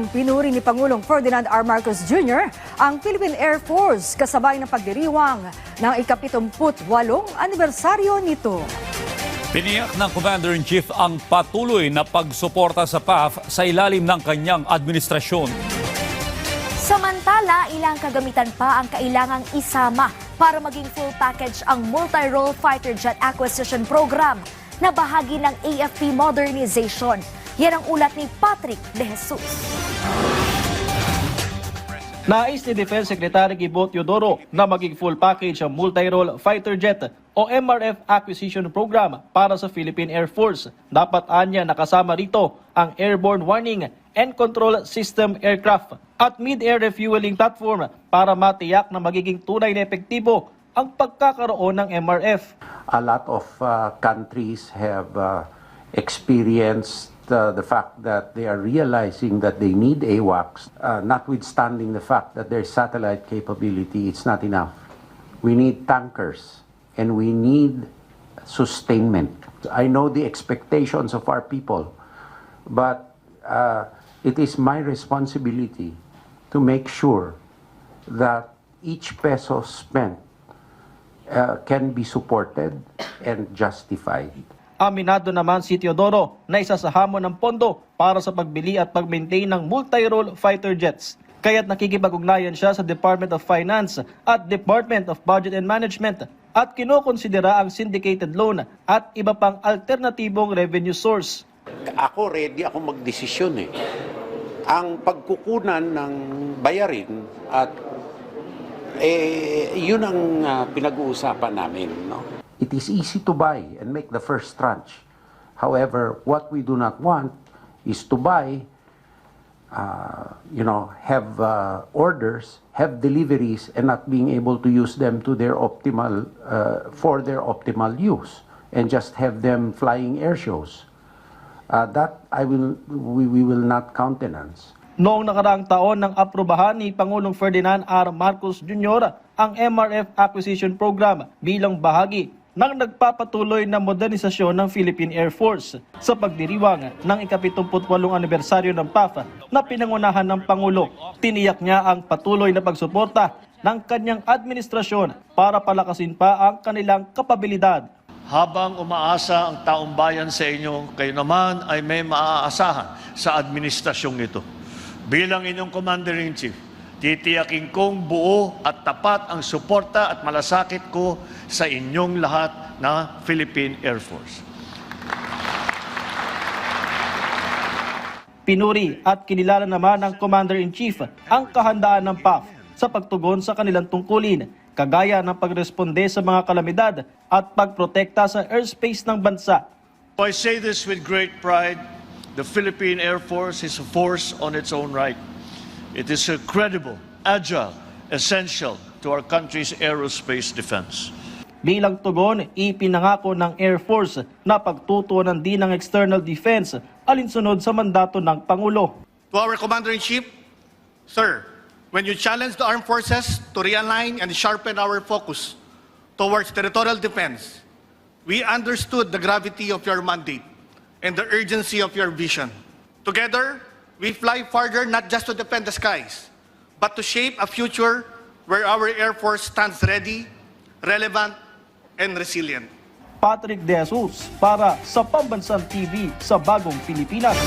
pinuri ni Pangulong Ferdinand R. Marcos Jr. ang Philippine Air Force kasabay ng pagdiriwang ng ika-78 anibersaryo nito. Tiniyak ng Commander-in-Chief ang patuloy na pagsuporta sa PAF sa ilalim ng kanyang administrasyon. Samantala, ilang kagamitan pa ang kailangang isama para maging full package ang multi-role fighter jet acquisition program na bahagi ng AFP modernization. Yan ang ulat ni Patrick De Jesus. Nais ni Defense Secretary Gibo Teodoro na maging full package ang multi-role fighter jet o MRF acquisition program para sa Philippine Air Force. Dapat anya nakasama rito ang airborne warning and control system aircraft at mid-air refueling platform para matiyak na magiging tunay na epektibo ang pagkakaroon ng MRF. A lot of countries have experienced the fact that they are realizing that they need AWACS, notwithstanding the fact that their satellite capability, it's not enough. We need tankers and we need sustainment. I know the expectations of our people, but it is my responsibility to make sure that each peso spent can be supported and justified. Aminado naman si Teodoro na isa sa hamon ng pondo para sa pagbili at pag-maintain ng multi-role fighter jets. Kaya't nakikipag-ugnayan siya sa Department of Finance at Department of Budget and Management at kinokonsidera ang syndicated loan at iba pang alternatibong revenue source. Ako ready ako magdesisyon eh. Ang pagkukunan ng bayarin at yun ang pinag-uusapan namin, no? It is easy to buy and make the first tranche. However, what we do not want is to buy, have orders, have deliveries, and not being able to use them to their optimal, for their optimal use, and just have them flying air shows. That we will not countenance. Noong nakaraang taon nang aprubahan ni Pangulong Ferdinand R. Marcos Jr. ang MRF Acquisition Program bilang bahagi ng nagpapatuloy na modernisasyon ng Philippine Air Force sa pagdiriwang ng ika-78 anibersaryo ng PAF na pinangunahan ng Pangulo. Tiniyak niya ang patuloy na pagsuporta ng kanyang administrasyon para palakasin pa ang kanilang kapabilidad. Habang umaasa ang taong bayan sa inyo, kayo naman ay may maaasahan sa administrasyong ito. Bilang inyong Commander-in-Chief, titiyakin kong buo at tapat ang suporta at malasakit ko sa inyong lahat na Philippine Air Force. Pinuri at kinilala naman ng Commander-in-Chief ang kahandaan ng PAF sa pagtugon sa kanilang tungkulin, kagaya ng pagresponde sa mga kalamidad at pagprotekta sa airspace ng bansa. I say this with great pride. The Philippine Air Force is a force on its own right. It is a credible, agile, essential to our country's aerospace defense. Bilang tugon, ipinangako ng Air Force na pagtutuunan din ng external defense alinsunod sa mandato ng Pangulo. To our Commander-in-Chief, Sir, when you challenge the armed forces to realign and sharpen our focus towards territorial defense, we understood the gravity of your mandate and the urgency of your vision. Together, we fly farther not just to defend the skies, but to shape a future where our Air Force stands ready, relevant, and resilient. Patrick De Jesus para sa Pambansang TV sa Bagong Pilipinas.